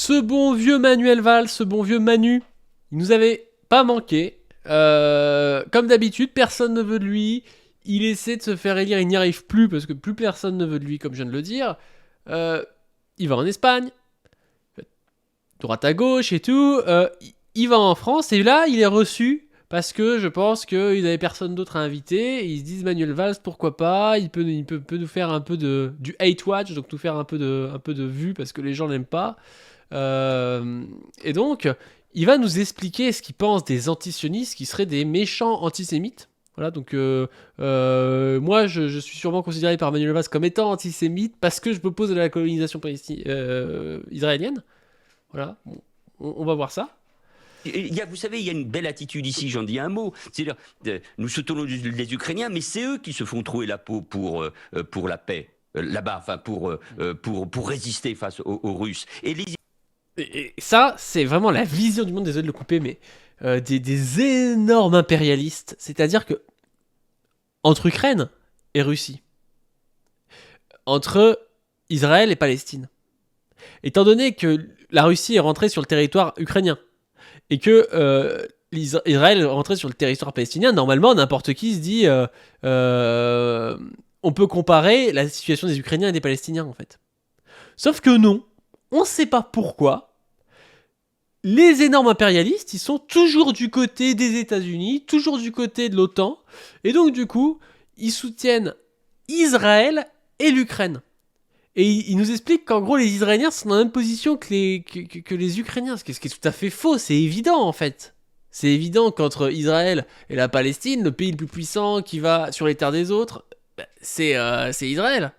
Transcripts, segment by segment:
Ce bon vieux Manuel Valls, ce bon vieux Manu, il nous avait pas manqué. Comme d'habitude, personne ne veut de lui. Il essaie de se faire élire, il n'y arrive plus parce que plus personne ne veut de lui, comme je viens de le dire. Il va en Espagne, droite à gauche et tout. Il va en France et là, il est reçu parce que je pense qu'ils n'avaient personne d'autre à inviter. Et ils se disent Manuel Valls, pourquoi pas. Il peut nous faire un peu du hate watch, donc nous faire un peu de vues parce que les gens l'aiment pas. Et donc, il va nous expliquer ce qu'il pense des antisionistes qui seraient des méchants antisémites. Voilà, donc moi je suis sûrement considéré par Manuel Valls comme étant antisémite parce que je m'oppose à la colonisation israélienne. Voilà, bon, on va voir ça. Vous savez, il y a une belle attitude ici, j'en dis un mot. C'est-à-dire, nous soutenons les Ukrainiens, mais c'est eux qui se font trouer la peau pour la paix, là-bas, enfin pour résister face aux Russes. Et ça, c'est vraiment la vision du monde, désolé de le couper, mais des énormes impérialistes. C'est-à-dire que entre Ukraine et Russie, entre Israël et Palestine, étant donné que la Russie est rentrée sur le territoire ukrainien, et que Israël est rentré sur le territoire palestinien, normalement, n'importe qui se dit on peut comparer la situation des Ukrainiens et des Palestiniens, en fait. Sauf que non, on ne sait pas pourquoi. Les énormes impérialistes, ils sont toujours du côté des États-Unis, toujours du côté de l'OTAN, et donc du coup, ils soutiennent Israël et l'Ukraine. Et il nous explique qu'en gros, les Israéliens sont dans la même position que les Ukrainiens, ce qui est tout à fait faux, c'est évident en fait. C'est évident qu'entre Israël et la Palestine, le pays le plus puissant qui va sur les terres des autres, c'est Israël.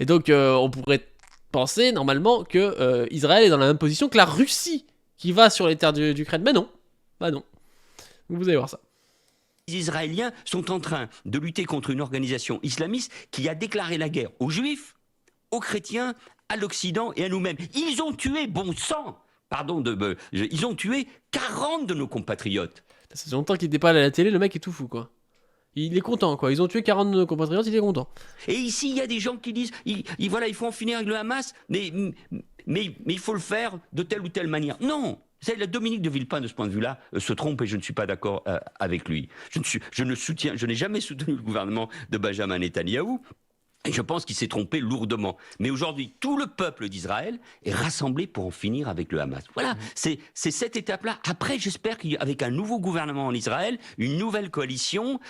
Et donc, on pourrait penser normalement que Israël est dans la même position que la Russie qui va sur les terres d'Ukraine. Mais non, bah non. Vous allez voir ça. Les Israéliens sont en train de lutter contre une organisation islamiste qui a déclaré la guerre aux Juifs, aux chrétiens, à l'Occident et à nous-mêmes. Ils ont tué, bon sang, ils ont tué 40 de nos compatriotes. Ça fait longtemps qu'il n'était pas à la télé, le mec est tout fou, quoi. Il est content, quoi. Ils ont tué 40 de nos compatriotes, il est content. Et ici, il y a des gens qui disent, il faut en finir avec le Hamas, mais il faut le faire de telle ou telle manière. Non, Dominique de Villepin, de ce point de vue-là, se trompe et je ne suis pas d'accord avec lui. Je n'ai jamais soutenu le gouvernement de Benjamin Netanyahou. Et je pense qu'il s'est trompé lourdement. Mais aujourd'hui, tout le peuple d'Israël est rassemblé pour en finir avec le Hamas. Voilà, c'est cette étape-là. Après, j'espère qu'avec un nouveau gouvernement en Israël, une nouvelle coalition,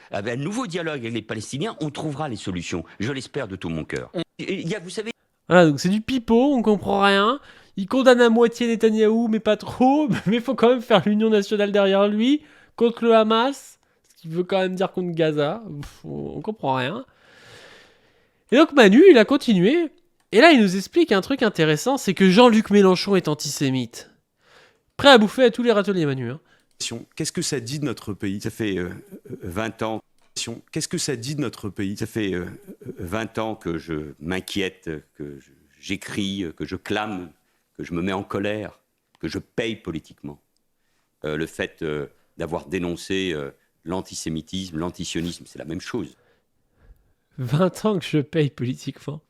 avec un nouveau dialogue avec les Palestiniens, on trouvera les solutions. Je l'espère de tout mon cœur. Vous savez... Voilà, donc c'est du pipeau, on comprend rien. Il condamne à moitié Netanyahou, mais pas trop. Mais il faut quand même faire l'union nationale derrière lui, contre le Hamas, ce qui veut quand même dire contre Gaza. On comprend rien. Et donc Manu, il a continué, et là il nous explique un truc intéressant, c'est que Jean-Luc Mélenchon est antisémite. Prêt à bouffer à tous les râteliers, Manu. Hein. Qu'est-ce que ça dit de notre pays ? Ça fait 20 ans. Qu'est-ce que ça dit de notre pays ? Ça fait 20 ans que je m'inquiète, que j'écris, que je clame, que je me mets en colère, que je paye politiquement. Le fait d'avoir dénoncé l'antisémitisme, l'antisionisme, c'est la même chose. 20 ans que je paye politiquement.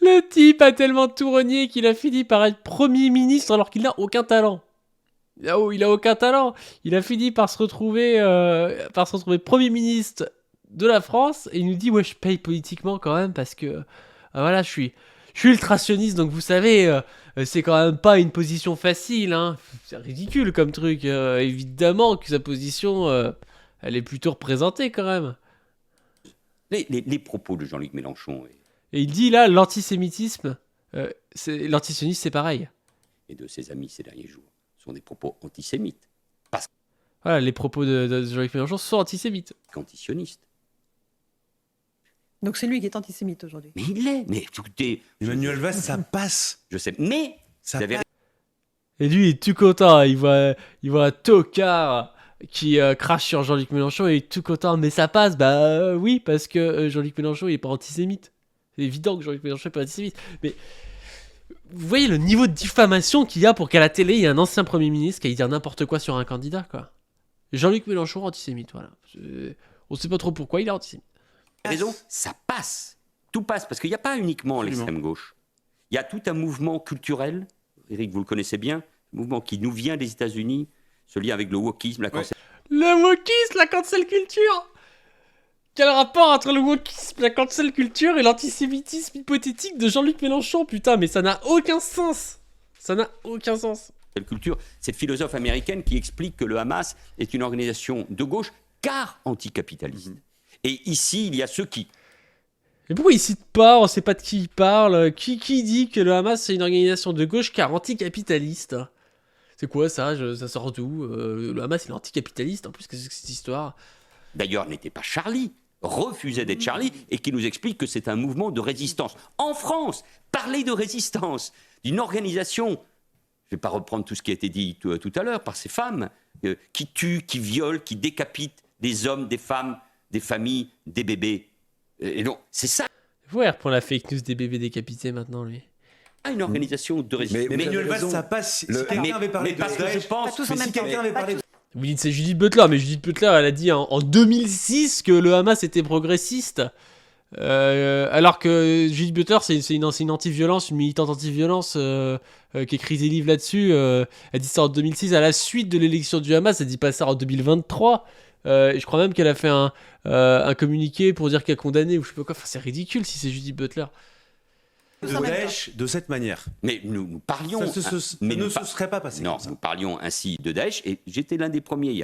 Le type a tellement tout renié qu'il a fini par être Premier ministre alors qu'il n'a aucun talent. Il a aucun talent. Il a fini par se retrouver Premier ministre de la France et il nous dit ouais je paye politiquement quand même parce que voilà je suis ultra-sioniste donc vous savez c'est quand même pas une position facile hein. C'est ridicule comme truc évidemment que sa position elle est plutôt représentée quand même. Les propos de Jean-Luc Mélenchon. Et il dit là, l'antisémitisme, l'antisionisme, c'est pareil. Et de ses amis ces derniers jours sont des propos antisémites. Voilà, les propos de Jean-Luc Mélenchon sont antisémites. Antisionistes. Donc c'est lui qui est antisémite aujourd'hui. Mais il l'est. Mais écoutez... Emmanuel Valls, ça passe. Je sais, mais... Ça passe. Et lui, il est tout content. Il voit un tocard qui crache sur Jean-Luc Mélenchon et il est tout content. Mais ça passe, bah oui, parce que Jean-Luc Mélenchon, il est pas antisémite. C'est évident que Jean-Luc Mélenchon est pas antisémite. Mais vous voyez le niveau de diffamation qu'il y a pour qu'à la télé, il y ait un ancien Premier ministre qui aille dire n'importe quoi sur un candidat, quoi. Jean-Luc Mélenchon, antisémite, voilà. On sait pas trop pourquoi il est antisémite. Raison, ça passe. Tout passe, parce qu'il n'y a pas uniquement l'extrême gauche. Il y a tout un mouvement culturel, Eric, vous le connaissez bien, un mouvement qui nous vient des États-Unis, ce lien avec le wokisme, la cancel Le wokisme, la cancel culture. Quel rapport entre le wokisme, la cancel culture et l'antisémitisme hypothétique de Jean-Luc Mélenchon? Putain, mais ça n'a aucun sens. Ça n'a aucun sens. culture. Cette philosophe américaine qui explique que le Hamas est une organisation de gauche car anticapitaliste. Et ici, il y a ceux qui... Mais pourquoi il cite pas? On sait pas de qui il parle. Qui dit que le Hamas c'est une organisation de gauche car anticapitaliste? C'est quoi ça? Ça sort d'où? Le Hamas il est anticapitaliste en plus, qu'est-ce que c'est cette histoire? D'ailleurs, n'était pas Charlie, refusait d'être Charlie, et qui nous explique que c'est un mouvement de résistance. En France, parler de résistance d'une organisation, je ne vais pas reprendre tout ce qui a été dit tout à l'heure par ces femmes, qui tuent, qui violent, qui décapitent des hommes, des femmes, des familles, des bébés. Et donc, c'est ça. Ouais, il reprend la fake news des bébés décapités maintenant, lui. Une organisation de résistance. Mais Manuel Valls, ça passe. Si quelqu'un avait parlé de Daesh, si quelqu'un avait parlé de... Vous dites c'est Judith Butler, mais Judith Butler, elle a dit en 2006 que le Hamas était progressiste. Alors que Judith Butler, c'est une anti-violence, une militante anti-violence qui écrit des livres là-dessus. Elle dit ça en 2006 à la suite de l'élection du Hamas. Elle dit pas ça en 2023. Je crois même qu'elle a fait un communiqué pour dire qu'elle a condamné ou je sais pas quoi. Enfin, c'est ridicule si c'est Judith Butler. De Daesh de cette manière. Mais nous parlions... Ça ne se serait pas passé non, comme ça. nous parlions ainsi de Daesh, et j'étais l'un des premiers,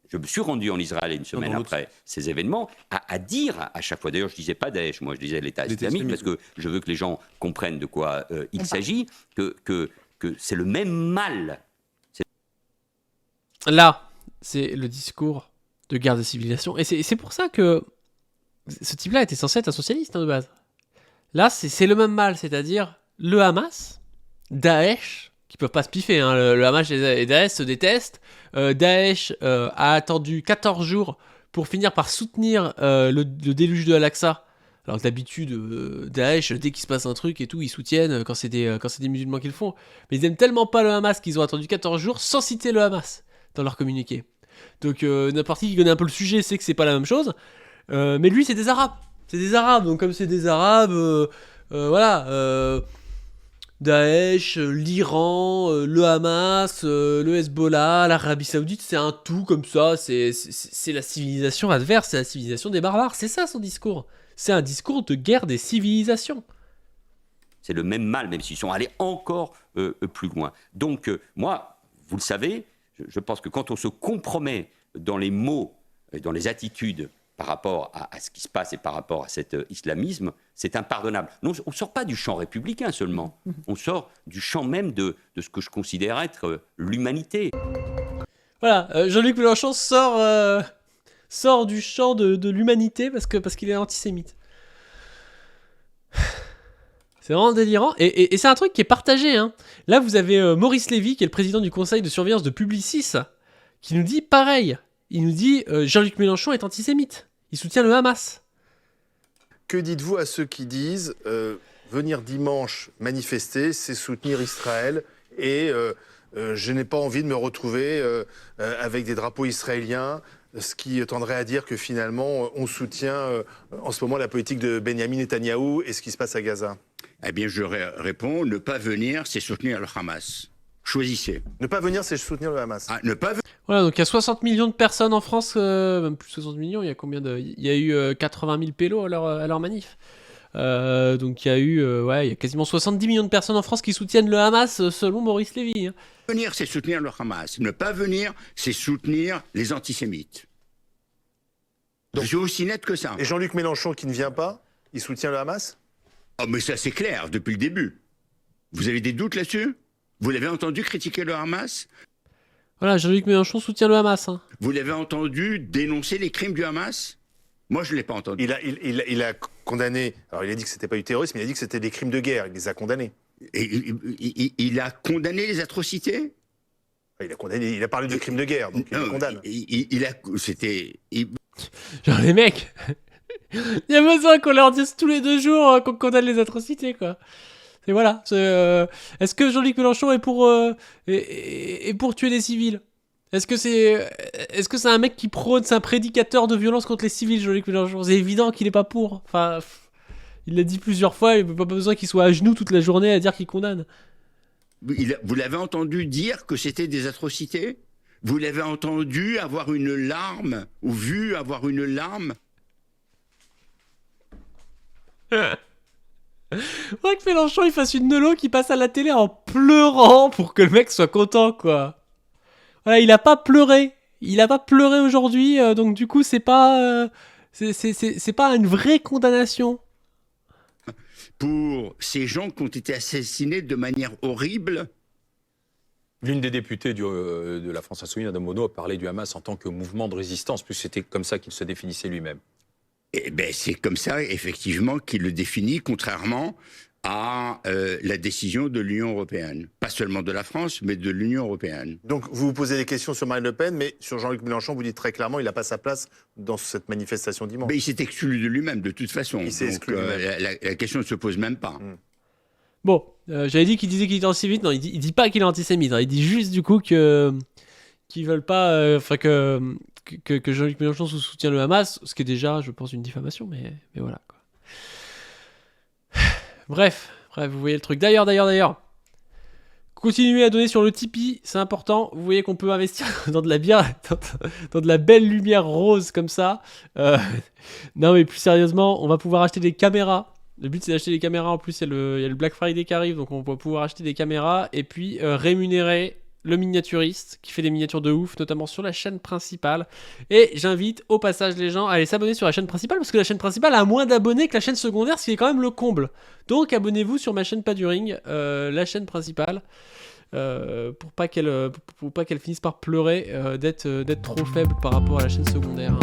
je me suis rendu en Israël une semaine après ces événements, à dire à chaque fois, d'ailleurs je disais pas Daesh, moi je disais l'État islamique, parce que je veux que les gens comprennent de quoi il s'agit, que c'est le même mal. Là, c'est le discours de guerre de civilisation, et c'est pour ça que ce type-là était censé être un socialiste de base. Là, c'est le même mal, c'est-à-dire le Hamas, Daesh, qui peuvent pas se piffer, hein, le Hamas et Daesh se détestent. Daesh a attendu 14 jours pour finir par soutenir le déluge de Al-Aqsa. Alors que d'habitude, Daesh, dès qu'il se passe un truc et tout, ils soutiennent quand c'est des musulmans qui le font. Mais ils aiment tellement pas le Hamas qu'ils ont attendu 14 jours sans citer le Hamas dans leur communiqué. Donc n'importe qui connaît un peu le sujet sait que c'est pas la même chose. Mais lui, c'est des Arabes. C'est des Arabes, donc comme c'est des Arabes, voilà, Daesh, l'Iran, le Hamas, le Hezbollah, l'Arabie Saoudite, c'est un tout comme ça, c'est la civilisation adverse, c'est la civilisation des barbares, c'est ça son discours. C'est un discours de guerre des civilisations. C'est le même mal, même s'ils sont allés encore plus loin. Donc, moi, vous le savez, je pense que quand on se compromet dans les mots et dans les attitudes par rapport à ce qui se passe et par rapport à cet islamisme, c'est impardonnable. Non, on ne sort pas du champ républicain seulement, on sort du champ même de ce que je considère être l'humanité. Voilà, Jean-Luc Mélenchon sort du champ de l'humanité parce qu'il est antisémite. C'est vraiment délirant, et c'est un truc qui est partagé. Hein. Là, vous avez Maurice Lévy, qui est le président du conseil de surveillance de Publicis, qui nous dit pareil. Il nous dit Jean-Luc Mélenchon est antisémite. Il soutient le Hamas. Que dites-vous à ceux qui disent venir dimanche manifester, c'est soutenir Israël et je n'ai pas envie de me retrouver avec des drapeaux israéliens, ce qui tendrait à dire que finalement on soutient en ce moment la politique de Benyamin Netanyahou et ce qui se passe à Gaza? Eh bien, je réponds, ne pas venir, c'est soutenir le Hamas. Choisissez. Ne pas venir, c'est soutenir le Hamas. Ah, ne pas venir. Voilà, donc il y a 60 millions de personnes en France, même plus de 60 millions, il y a combien de... Il y a eu 80 000 pélos à leur manif. Donc il y a eu il y a quasiment 70 millions de personnes en France qui soutiennent le Hamas, selon Maurice Lévy. Hein. Venir, c'est soutenir le Hamas. Ne pas venir, c'est soutenir les antisémites. Donc, je suis aussi net que ça. Et Jean-Luc Mélenchon qui ne vient pas, il soutient le Hamas? Oh, mais ça c'est clair, depuis le début. Vous avez des doutes là-dessus? Vous l'avez entendu critiquer le Hamas? Voilà, Jean-Luc Mélenchon soutient le Hamas. Hein. Vous l'avez entendu dénoncer les crimes du Hamas? Moi, je ne l'ai pas entendu. Il a condamné... Alors, il a dit que c'était pas du terrorisme, il a dit que c'était des crimes de guerre. Il les a condamnés. Et, il a condamné les atrocités? Il a parlé de crimes de guerre, donc il les condamne. Genre, les mecs, il y a besoin qu'on leur dise tous les 2 jours qu'on condamne les atrocités, quoi. Et voilà. Est-ce que Jean-Luc Mélenchon est pour tuer des civils? Est-ce que c'est un mec qui prône, c'est un prédicateur de violence contre les civils, Jean-Luc Mélenchon? C'est évident qu'il est pas pour. Enfin, Il l'a dit plusieurs fois, il n'y a pas besoin qu'il soit à genoux toute la journée à dire qu'il condamne. Vous l'avez entendu dire que c'était des atrocités? Vous l'avez entendu avoir une larme, ou vu avoir une larme? Faudrait que Mélenchon il fasse une Nolo qui passe à la télé en pleurant pour que le mec soit content, quoi. Voilà, il a pas pleuré. Il a pas pleuré aujourd'hui, donc du coup, c'est pas une vraie condamnation. Pour ces gens qui ont été assassinés de manière horrible. L'une des députées de la France Insoumise, Mme Monod, a parlé du Hamas en tant que mouvement de résistance, puisque c'était comme ça qu'il se définissait lui-même. Eh ben, c'est comme ça, effectivement, qu'il le définit, contrairement à la décision de l'Union européenne. Pas seulement de la France, mais de l'Union européenne. Donc, vous vous posez des questions sur Marine Le Pen, mais sur Jean-Luc Mélenchon, vous dites très clairement il n'a pas sa place dans cette manifestation dimanche. Mais il s'est exclu de lui-même, de toute façon. Il s'est exclu lui-même. La question ne se pose même pas. Bon, j'avais dit qu'il disait qu'il était antisémite. Non, il dit pas qu'il est antisémite. Hein. Il dit juste, du coup, que qu'ils veulent pas... Enfin, que Jean-Luc Mélenchon soutient le Hamas, ce qui est déjà, je pense, une diffamation, mais voilà, quoi. Bref, vous voyez le truc. D'ailleurs, continuez à donner sur le Tipeee, c'est important. Vous voyez qu'on peut investir dans de la bière, dans de la belle lumière rose comme ça. Non, mais plus sérieusement, on va pouvoir acheter des caméras. Le but, c'est d'acheter des caméras. En plus, il y a le Black Friday qui arrive, donc on va pouvoir acheter des caméras et puis rémunérer le miniaturiste qui fait des miniatures de ouf, notamment sur la chaîne principale. Et j'invite au passage les gens à aller s'abonner sur la chaîne principale, parce que la chaîne principale a moins d'abonnés que la chaîne secondaire, ce qui est quand même le comble. Donc abonnez-vous sur ma chaîne Pas du Ring, la chaîne principale, pour pas qu'elle finisse par pleurer d'être trop faible par rapport à la chaîne secondaire.